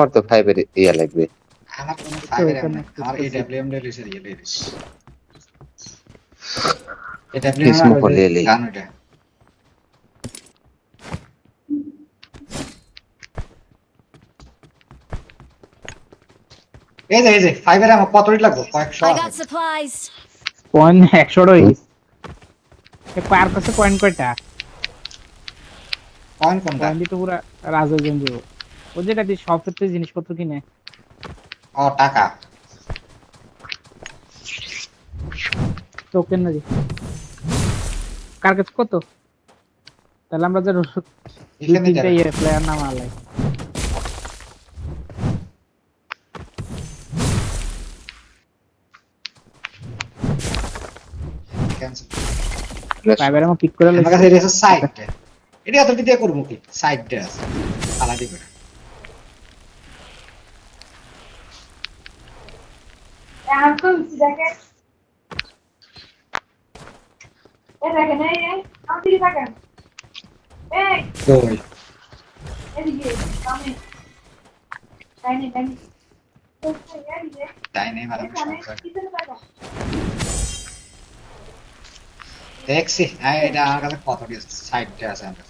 আমার তো 5 এর ইয়া লাগবে। আমার কোনো 5 এর এম নাই, আমার এডব্লিউএম দিয়ে লিসে দিয়ে দিস। এডব্লিউএম আর স্মোক ले ले। গান ওটা। এই যে 5 এর আমার কতই লাগবে কয়েকশো I আছে। got supplies. পয়েন্ট 100 হয়ে গেছে এ পার কাছে পয়েন্ট কয়টা পয়েন্ট কোনটা? পয়েন্ট তো পুরো রাজজন দিব ও যেটা দিয়ে সব ক্ষেত্রে জিনিসপত্র কিনে ও টাকা। টোকেন না দি কার কাছে কত তাহলে আমরা যে এখানে তিনটা যাবে। ইয়ে প্লেয়ার নাম আলাই ক্যান্সেল। প্রাইভেট আমার পিক করে আমার লইছি কাছে এটা আছে সাইডটা। এটা এতটি দিয়ে করব কি? সাইডটা আছে। আলা দিবে। এখন তো দেখে এ দেখেন এই আমার দিকে তাকান এই কই? এদিকে সামনে ডাইনে ডাইনে এদিকে তাই নেই মানে সামনে সমস্যা। পিছনে তাকান দেখছি এটা আমার কাছে কত দিয়েছে সাইডটা আছে আমার কাছে।